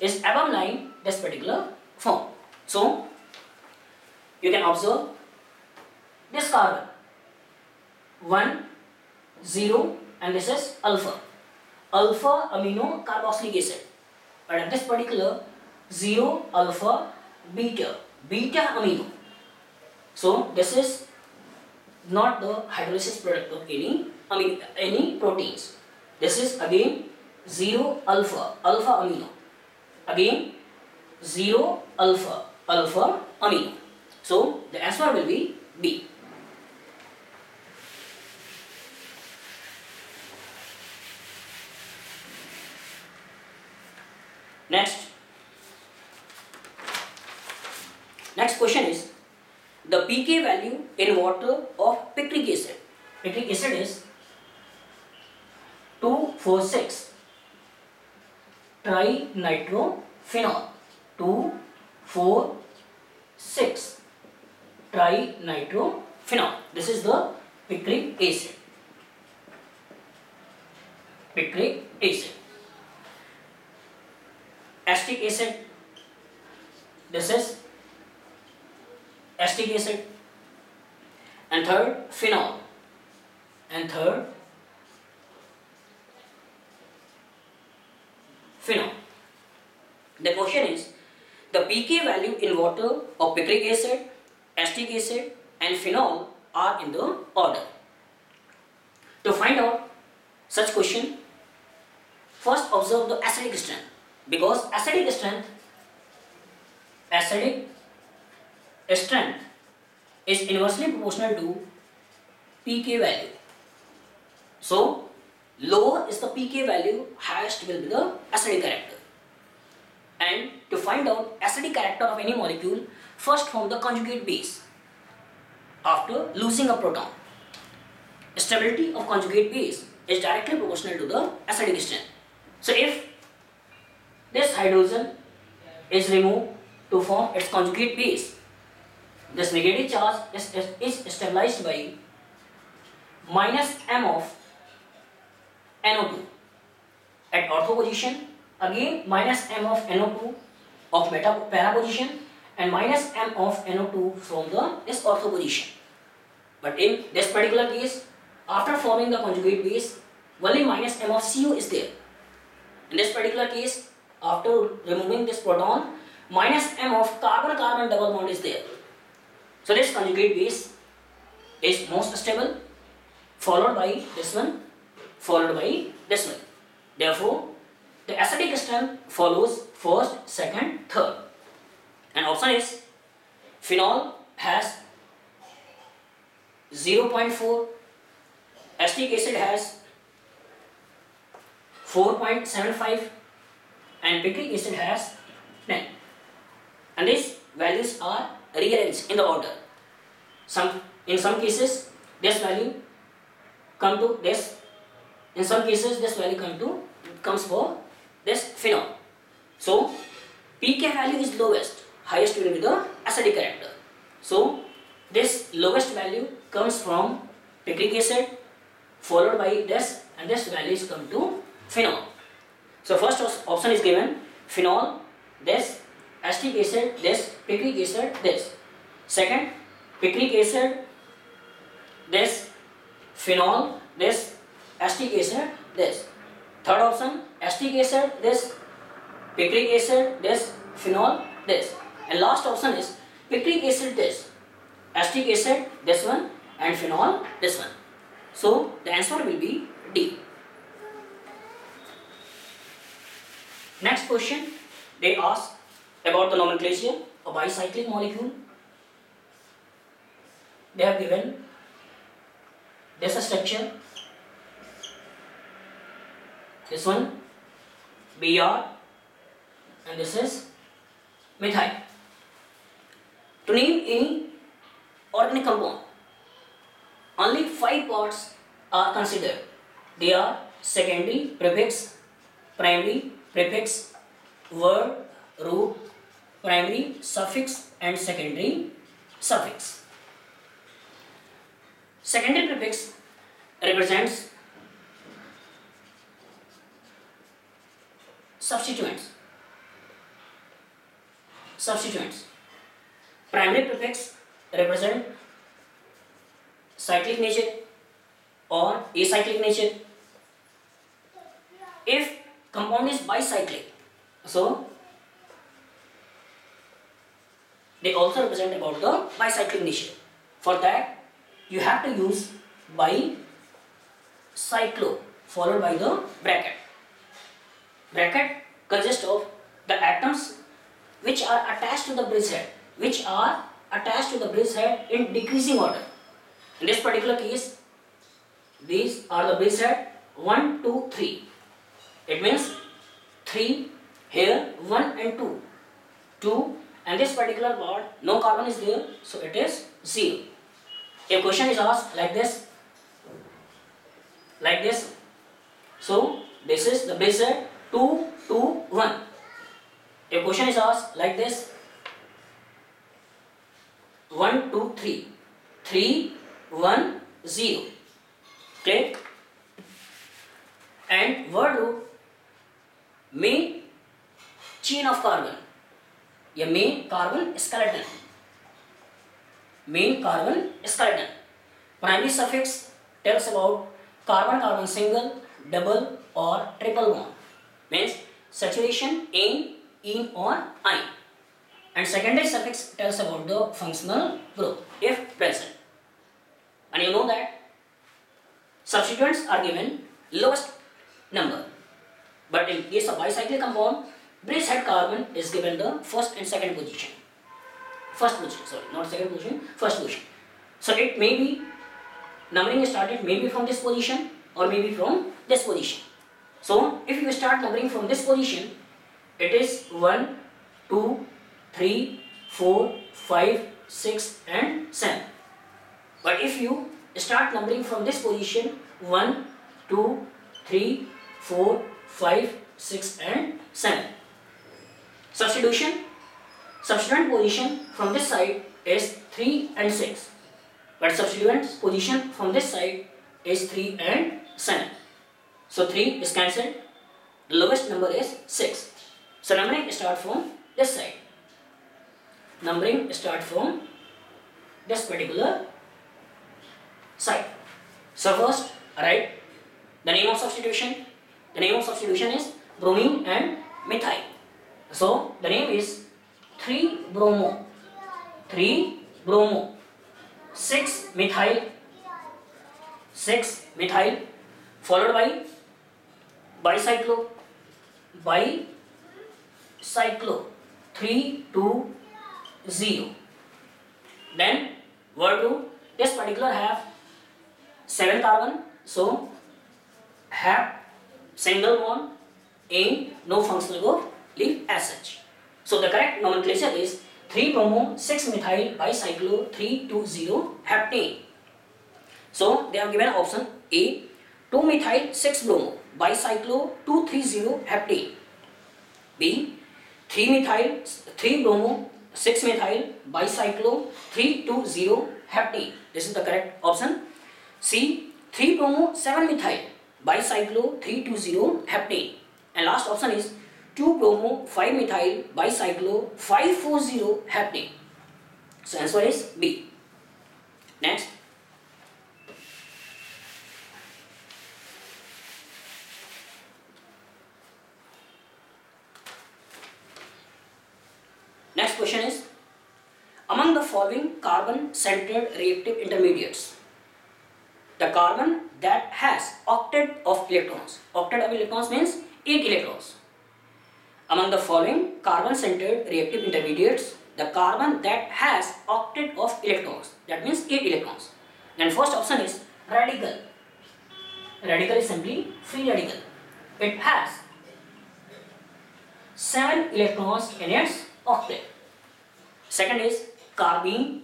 is above line this particular form. So you can observe this carbon 1, 0 and this is alpha amino carboxylic acid, but at this particular 0 alpha beta amino. So this is not the hydrolysis product of any proteins. This is again 0 alpha amino, again 0 alpha amino. So the answer will be B. Next question is the pK value in water of picric acid. Picric acid is 2,4,6 trinitrophenol. 2,4,6 trinitrophenol. This is the picric acid. Picric acid. Acetic acid. This is acetic acid. And third, phenol. And third, phenol. The question is the pK value in water of picric acid, acetic acid and phenol are in the order. To find out such question, first observe the acidic strength, because acidic strength is inversely proportional to pK value. So lower is the pK value, highest will be the acidic character. And to find out acidic character of any molecule, first form the conjugate base after losing a proton. Stability of conjugate base is directly proportional to the acidic strength. So if this hydrogen is removed to form its conjugate base, this negative charge is stabilized by minus m of NO2 at ortho position, again minus m of NO2 of para position and minus m of NO2 from this ortho position. But in this particular case, after forming the conjugate base, only minus m of CO is there. In this particular case, after removing this proton, minus m of carbon-carbon double bond is there. So this conjugate base is most stable, followed by this one, followed by this one. Therefore, the acidic strength follows first, second, third. And option is phenol has 0.4, acetic acid has 4.75 and picric acid has 10. And these values are rearranged in the order. In some cases this value come to this, in some cases this value comes for this phenol. So pK value is lowest, highest will be the acidic character. So this lowest value comes from picric acid, followed by this, and this values come to phenol. So first option is given phenol, this, acetic acid, this, picric acid, this. Second, picric acid, this, phenol, this, acetic acid, this. Third option, acetic acid, this, picric acid, this, phenol, this. And last option is picric acid, this, acetic acid, this one, and phenol, this one. So the answer will be D. Next question, they ask about the nomenclature of bicyclic molecule. They have given this structure, this one Br, and this is methyl. To name any organic compound, only 5 parts are considered. They are secondary prefix, primary prefix, word, root, primary suffix and secondary suffix. Secondary prefix represents substituents. substituents. Primary prefix represent cyclic nature or acyclic nature. If compound is bicyclic, so they also represent about the bicyclic nature. For that, you have to use bicyclo followed by the bracket. Bracket consists of the atoms which are attached to the bridge head, in decreasing order. In this particular case, these are the bridge head 1, 2, 3. It means 3 here, 1 and 2. 2 and this particular part, no carbon is there, so it is 0. A question is asked like this, so this is the bridge head 2, 2, 1. A question is asked like this, 1, 2, 3, 3, 1, 0. Okay? And word root main chain of carbon, या main carbon skeleton. Primary suffix tells about carbon-carbon single, double or triple bond. Means saturation in or ine. And secondary suffix tells about the functional group if present. And you know that substituents are given lowest number. But in case of bicyclic compound, bridge head carbon is given the first and second position. First position. So it may be, numbering is started maybe from this position or maybe from this position. So if you start numbering from this position, it is 1, 2, 3, 4, 5, 6 and 7. But if you start numbering from this position, 1, 2, 3, 4, 5, 6 and 7. Substituent position from this side is 3 and 6. But substituent position from this side is 3 and 7. So 3 is cancelled. The lowest number is 6. So numbering start from this side. Numbering start from this particular side. So first write the name of substitution. The name of substitution is bromine and methyl. So the name is 3-bromo, 6-methyl, followed by bicyclo, 3, 2, 0. Then word root, this particular have 7 carbon, so have single bond in no functional group leave as such. So the correct nomenclature is 3-bromo, 6-methyl, bicyclo, 3,2,0 heptane. So they have given option A, 2-methyl, 6-bromo, bicyclo, 2,3,0 heptane. B, 3-bromo, 6-methyl, bicyclo, 3,2,0 heptane. This is the correct option. C, 3-bromo, 7-methyl, bicyclo, 3,2,0 heptane. And last option is 2-bromo, 5-methyl, bicyclo, 5,4,0 heptane. So answer is B. Next. Next question is, among the following carbon-centered reactive intermediates, the carbon that has octet of electrons. Octet of electrons means 8 electrons. Among the following carbon-centered reactive intermediates, the carbon that has octet of electrons, that means 8 electrons. Then first option is radical. Radical is simply free radical. It has 7 electrons in its octet. Second is carbene.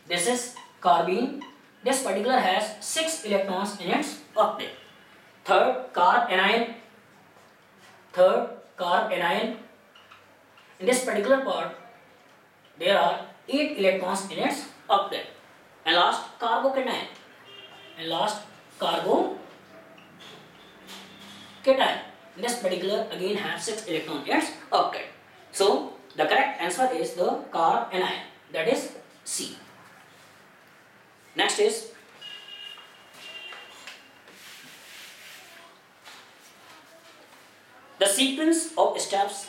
This is carbene. This particular has 6 electrons in its octet. Third, carbanion. In this particular part, there are 8 electrons in its octet. And last, carbocation. In this particular again have 6 electrons in its octet. So answer is the carbanion, that is C. Next is the sequence of steps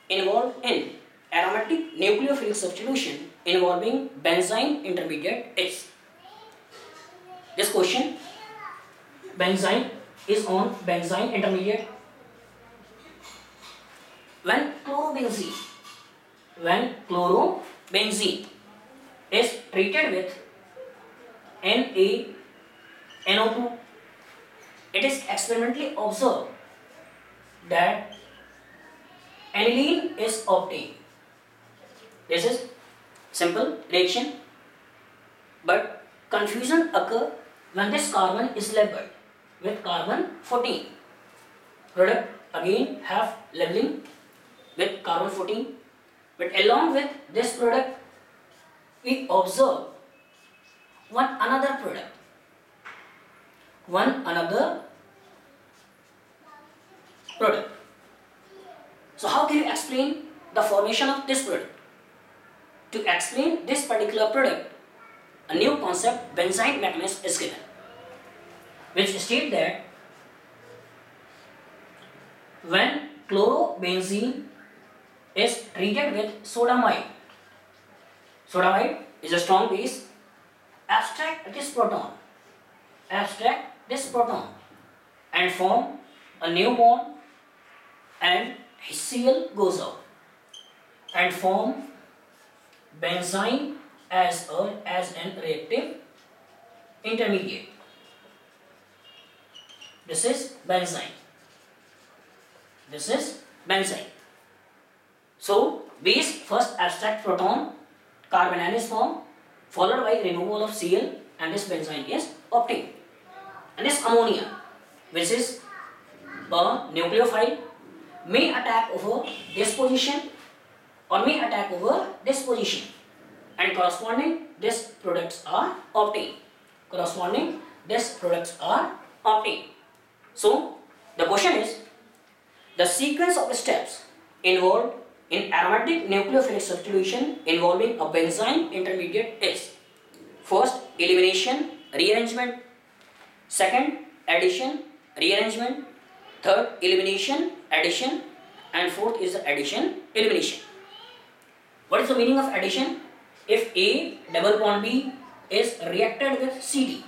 involved in aromatic nucleophilic substitution involving benzene intermediate is. This question, benzene is on benzene intermediate. When chlorobenzene is treated with NaNO2, it is experimentally observed that aniline is obtained. This is simple reaction, but confusion occurs when this carbon is labeled with carbon 14. Product again have labeling with carbon 14, but along with this product we observe one another product. So how can you explain the formation of this product? To explain this particular product, a new concept, benzene mechanism, is given, which states that when chlorobenzene is treated with sodamide is a strong base, abstract this proton and form a new bond, and HCl goes out and form benzene as an reactive intermediate. This is benzene. So base first abstract proton, carbanion is formed, followed by removal of Cl, and this benzene is obtained. And this ammonia, which is a nucleophile, may attack over this position or may attack over this position, and corresponding these products are obtained. So the question is, the sequence of steps involved in aromatic nucleophilic substitution involving a benzene intermediate is: first, elimination, rearrangement; second, addition, rearrangement; third, elimination, addition; and fourth is the addition, elimination. What is the meaning of addition? If A double bond B is reacted with CD,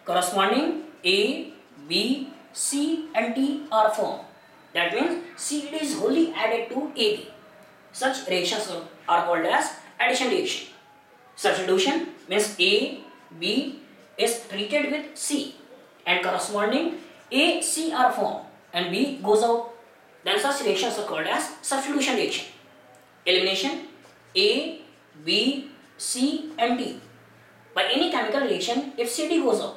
corresponding A, B, C and D are formed. That means CD is wholly added to AB. Such reactions are called as addition reaction. Substitution means A, B is treated with C and corresponding A, C are formed and B goes out. Then such reactions are called as substitution reaction. Elimination, A, B, C and D. By any chemical reaction, if CD goes out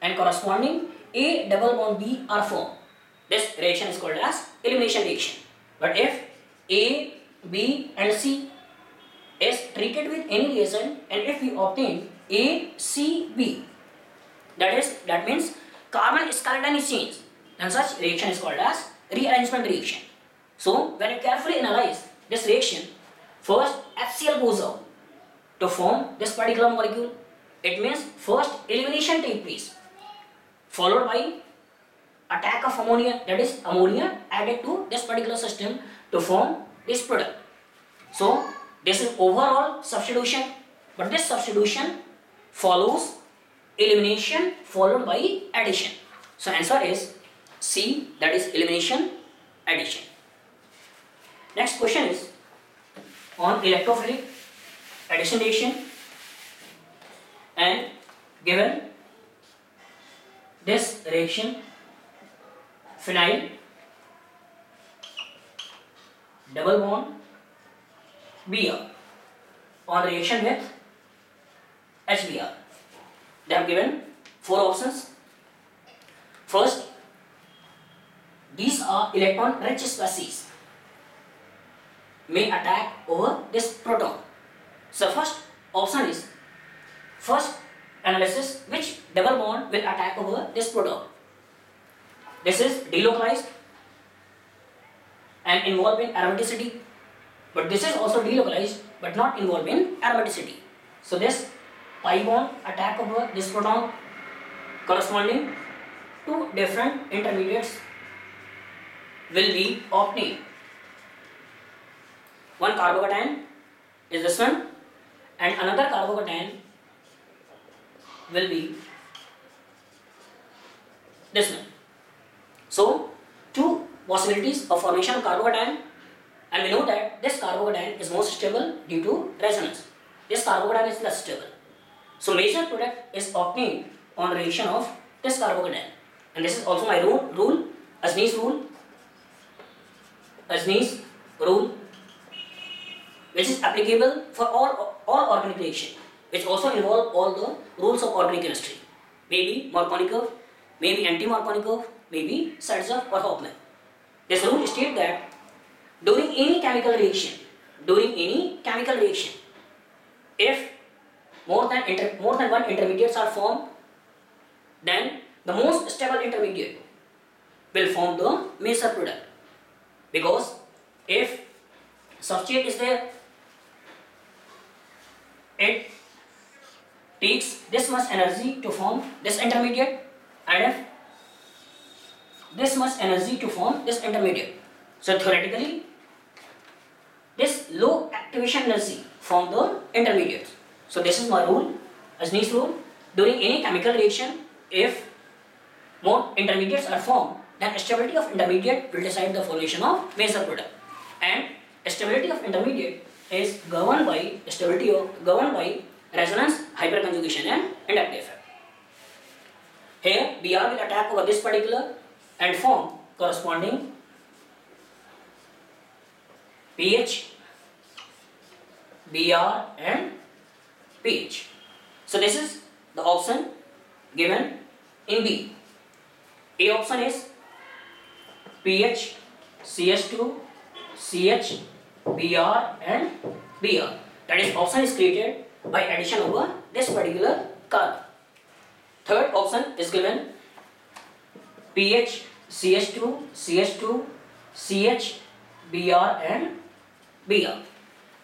and corresponding A double bond B are formed, this reaction is called as elimination reaction. But if A, B and C is treated with any reagent and if we obtain A, C, B, that means carbon skeleton is changed, then such reaction is called as rearrangement reaction. So when you carefully analyze this reaction, first HCl goes out to form this particular molecule. It means first elimination takes place, followed by attack of ammonia, that is ammonia added to this particular system to form this product. So this is overall substitution, but this substitution follows elimination followed by addition. So answer is C, that is elimination, addition. Next question is on electrophilic addition reaction, and given this reaction, phenyl double bond Br on reaction with HBr. They have given 4 options. First, these are electron rich species may attack over this proton. So first option is, first analysis, which double bond will attack over this proton. This is delocalized and involving aromaticity, but this is also delocalized but not involved in aromaticity. So this pi bond attack over this proton corresponding to different intermediates will be obtained. One carbocation is this one and another carbocation will be this one. So two possibilities of formation of carbocation, and we know that this carbocation is most stable due to resonance. This carbocation is less stable. So major product is obtained on reaction of this carbocation, and this is also my rule, Asni's rule, which is applicable for all organic reaction, which also involve all the rules of organic chemistry. Maybe Markovnikov, maybe anti-Markovnikov, maybe Sadzev or Hofmann. This rule states that during any chemical reaction, if more than one intermediates are formed, then the most stable intermediate will form the major product. Because if substrate is there, it takes this much energy to form this intermediate, and if this much energy to form this intermediate. So theoretically, this low activation energy form the intermediates. So this is my rule, Asni's rule. During any chemical reaction, if more intermediates are formed, then stability of intermediate will decide the formation of major product. And stability of intermediate is governed by resonance, hyperconjugation and inductive effect. Here Br will attack over this particular and form corresponding pH, Br and pH. So this is the option given in B. A option is pH, CH2, CH, Br and Br. That is, option is created by addition over this particular carbon. Third option is given pH, CH2, CH2, CH, Br and Br.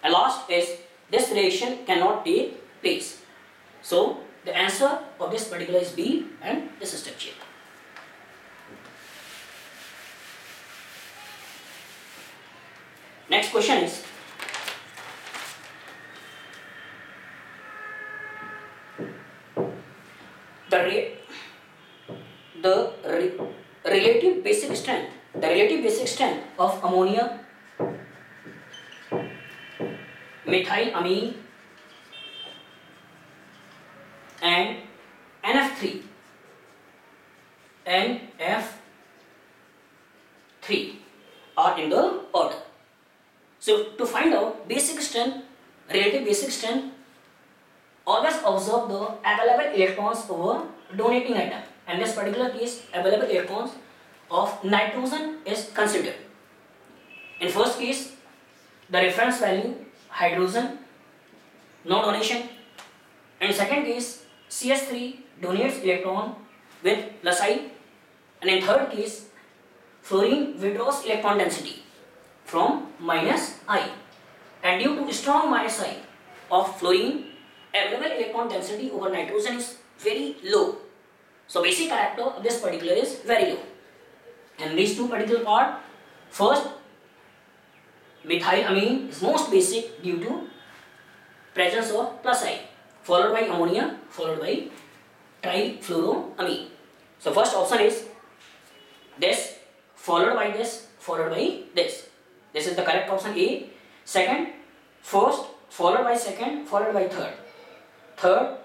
And last is this reaction cannot take place. So the answer of this particular is B, and this structure. Next question is, the relative basic strength of ammonia, methylamine and NF3 are in the order. So to find out relative basic strength, always observe the available electrons over donating atom. And in this particular case, available electrons of nitrogen is considered. In first case, the reference value hydrogen, no donation. In second case, CH3 donates electron with plus I. And in third case, fluorine withdraws electron density from minus I. And due to strong minus I of fluorine, available electron density over nitrogen is very low. So basic character of this particular is very low. And these two particular part, first methylamine is most basic due to presence of plus I, followed by ammonia, followed by trifluoroamine. So first option is this, followed by this, followed by this. This is the correct option A. Second, first, followed by second, followed by third. Third,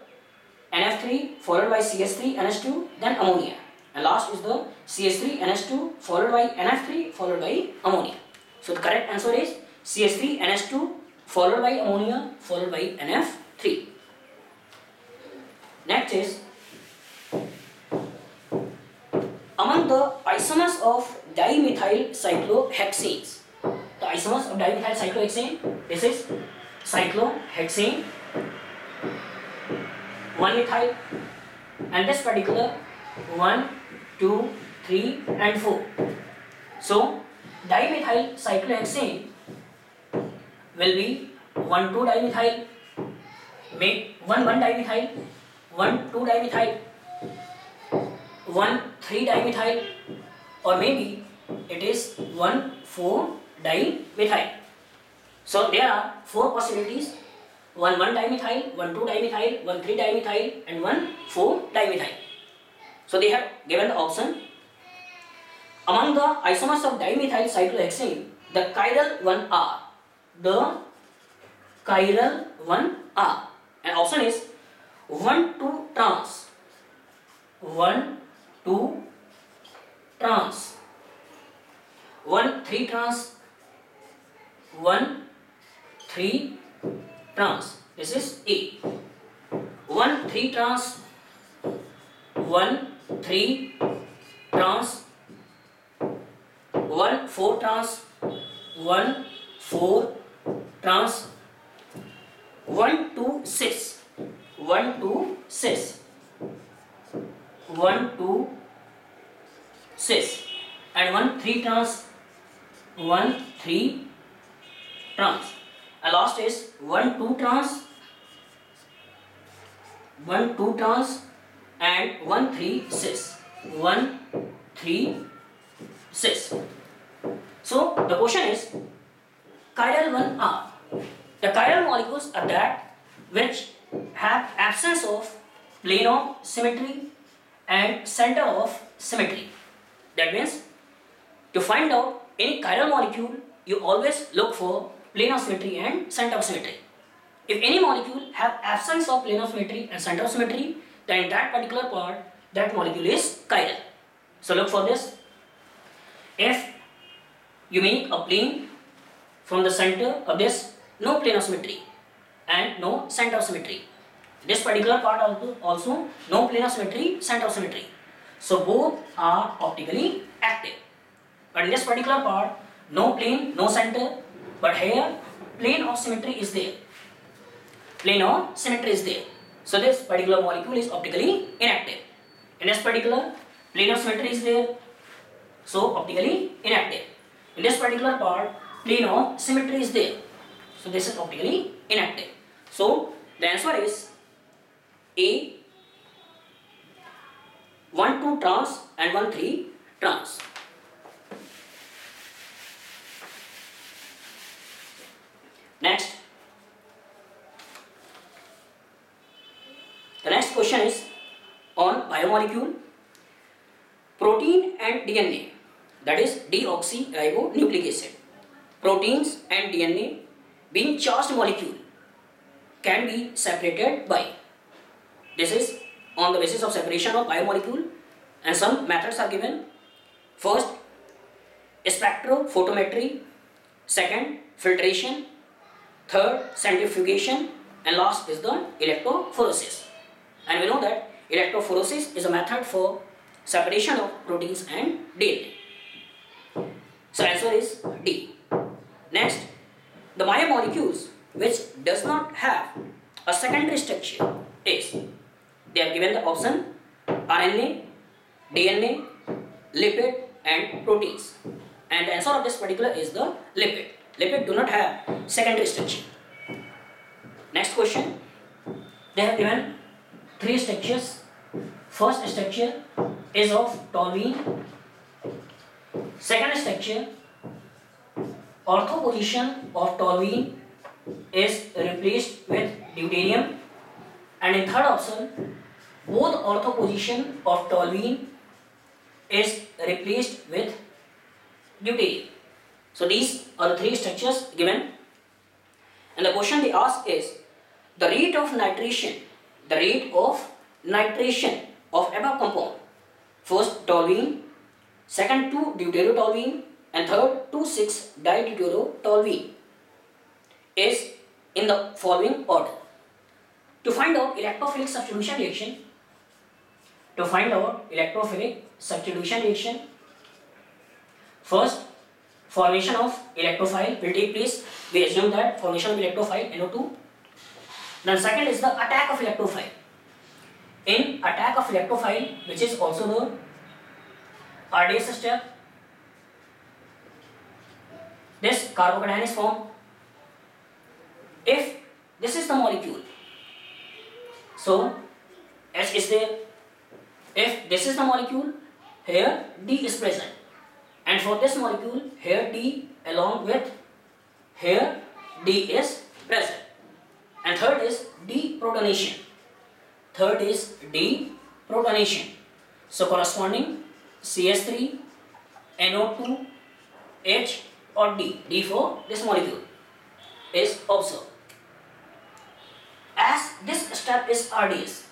NF3 followed by CH3 NH2, then ammonia. And last is the CH3 NH2 followed by NF3 followed by ammonia. So the correct answer is CH3 NH2 followed by ammonia followed by NF3. Next is, among the isomers of dimethyl cyclohexanes, the isomers of dimethyl cyclohexane, this is cyclohexane, 1-methyl, and this particular 1, 2, 3 and 4. So dimethyl cyclohexane will be 1,2-dimethyl, make 1,1-dimethyl, 1,2-dimethyl, 1,3-dimethyl, or maybe it is 1,4-dimethyl. So there are 4 possibilities: 1,1-dimethyl, 1,2-dimethyl, 1,3-dimethyl, and 1,4-dimethyl. So they have given the option. Among the isomers of dimethyl cyclohexane, the chiral one are the chiral one are, and option is 1,2 trans, 1,2 trans, 1,3 trans, 1,3 trans. This is A. 1,3 trans, 1,3 trans, 1,4 trans, 1,4 trans, 1,2 cis, 1,2 cis, 1,2 cis, and 1,3 trans, 1,3 trans. And last is 1,2 trans, 1,2 trans, and 1,3 cis, 1,3 cis. So the question is, chiral one are. The chiral molecules are that which have absence of plane of symmetry and center of symmetry. That means, to find out any chiral molecule, you always look for plane of symmetry and center of symmetry. If any molecule have absence of plane of symmetry and center of symmetry, then in that particular part, that molecule is chiral. So look for this. If you make a plane from the center of this, no plane of symmetry and no center of symmetry. This particular part also no plane of symmetry, center of symmetry. So both are optically active. But in this particular part, no plane, no center, but here plane of symmetry is there. Plane of symmetry is there. So this particular molecule is optically inactive. In this particular, plane of symmetry is there, so optically inactive. In this particular part, plane of symmetry is there, so this is optically inactive. So the answer is A, 1,2 trans and 1,3 trans. Next, the next question is on biomolecule, protein and DNA, that is deoxyribonucleic acid. Proteins and DNA being charged molecule can be separated by. This is on the basis of separation of biomolecule, and some methods are given. First, spectrophotometry, second, filtration, third, centrifugation, and last is the electrophoresis. And we know that electrophoresis is a method for separation of proteins and DNA. So answer is D. Next, the biomolecules which does not have a secondary structure is, they are given the option RNA, DNA, lipid and proteins. And the answer of this particular is the lipid. Lipid do not have secondary structure. Next question, they have given 3 structures. First structure is of toluene. Second structure, ortho position of toluene is replaced with deuterium. And in third option, both ortho position of toluene is replaced with deuterium. So these are the 3 structures given. And the question they ask is the rate of nitration of above compound. First toluene, second 2-deuterotoluene, and third 2,6-dideuterotoluene is in the following order. To find out electrophilic substitution reaction, first formation of electrophile will take place. We assume that formation of electrophile NO2. Then second is the attack of electrophile. In attack of electrophile, which is also the RDS step, this carbocation is formed. If this is the molecule, so H is there. If this is the molecule, here D is present, and for this molecule, here D along with here D is present. And third is deprotonation. Third is deprotonation. So corresponding CH3, NO2, H or D, D for this molecule is observed. As this step is RDS,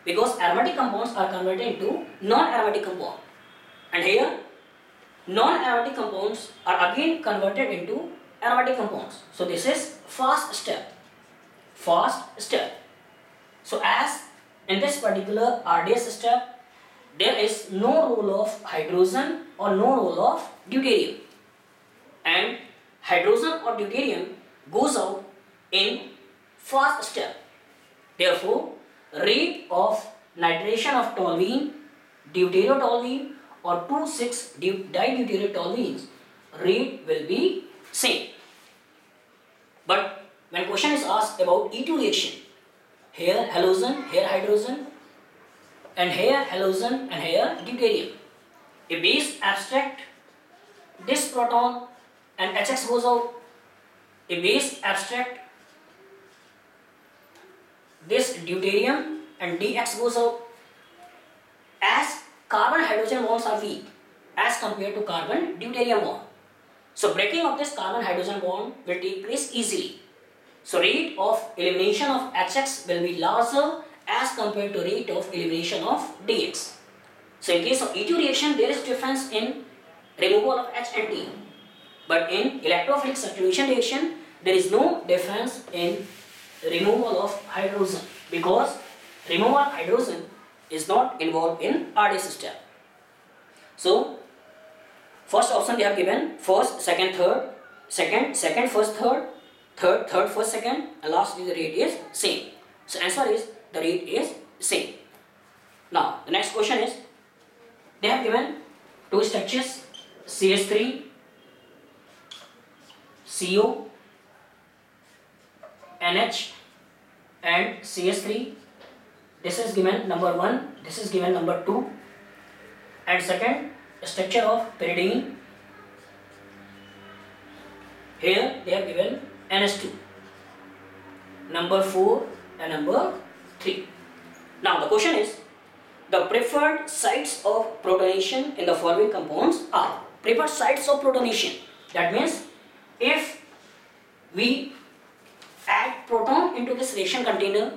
because aromatic compounds are converted into non-aromatic compound, and here non-aromatic compounds are again converted into aromatic compounds. So this is fast step. So as in this particular RDS step, there is no role of hydrogen or no role of deuterium, and hydrogen or deuterium goes out in fast step. Therefore, rate of nitration of toluene, deuteriotoluene or 2,6-dideuteriotoluenes rate will be same. But when question is asked about E2 reaction, here halogen, here hydrogen, and here halogen and here deuterium. A base abstract this proton and HX goes out. A base abstract this deuterium and DX goes out. As carbon hydrogen bonds are weak as compared to carbon deuterium bond, so breaking of this carbon hydrogen bond will take place easily. So rate of elimination of HX will be larger as compared to rate of elimination of DX. So in case of E2 reaction, there is difference in removal of H and T, but in electrophilic substitution reaction, there is no difference in removal of hydrogen, because removal of hydrogen is not involved in RDS step. So first option they have given first, second, third, second, first, third, third, first, second, and last is the rate is same. So answer is the rate is same. Now the next question is, they have given two structures CH3, CO, NH and CH3. This is given number 1, this is given number 2, and second structure of pyridine. Here they have given NH2, number 4 and number 3. Now the question is, the preferred sites of protonation in the following compounds are. Preferred sites of protonation, that means if we add proton into this reaction container,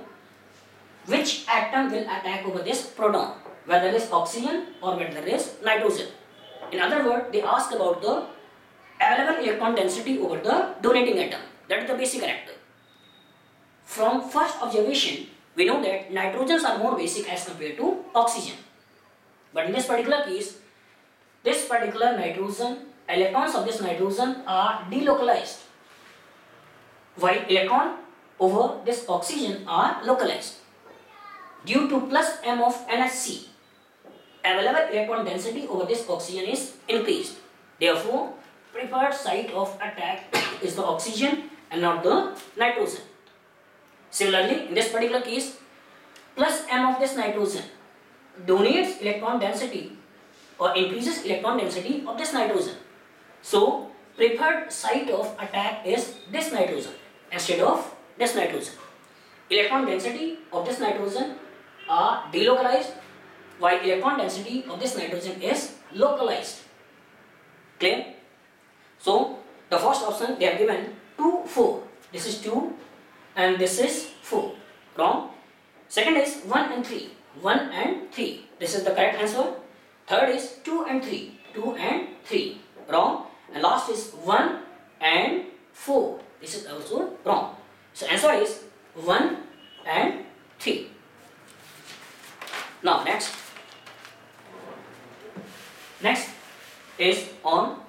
which atom will attack over this proton, whether it is oxygen or whether it is nitrogen. In other words, they ask about the available electron density over the donating atom. That is the basic character. From first observation, we know that nitrogens are more basic as compared to oxygen. But in this particular case, this particular nitrogen, electrons of this nitrogen are delocalized, while electron over this oxygen are localized. Due to plus m of NHC, available electron density over this oxygen is increased. Therefore, preferred site of attack is the oxygen and not the nitrogen. Similarly, in this particular case, plus m of this nitrogen donates electron density or increases electron density of this nitrogen. So, preferred site of attack is this nitrogen instead of this nitrogen. Electron density of this nitrogen are delocalized, while electron density of this nitrogen is localized. Clear? So, the first option they have given 2, 4. This is 2 and this is 4. Wrong. Second is 1 and 3. 1 and 3. This is the correct answer. Third is 2 and 3. 2 and 3. Wrong. And last is 1 and 4. This is also wrong. So answer is 1 and 3. Now next is on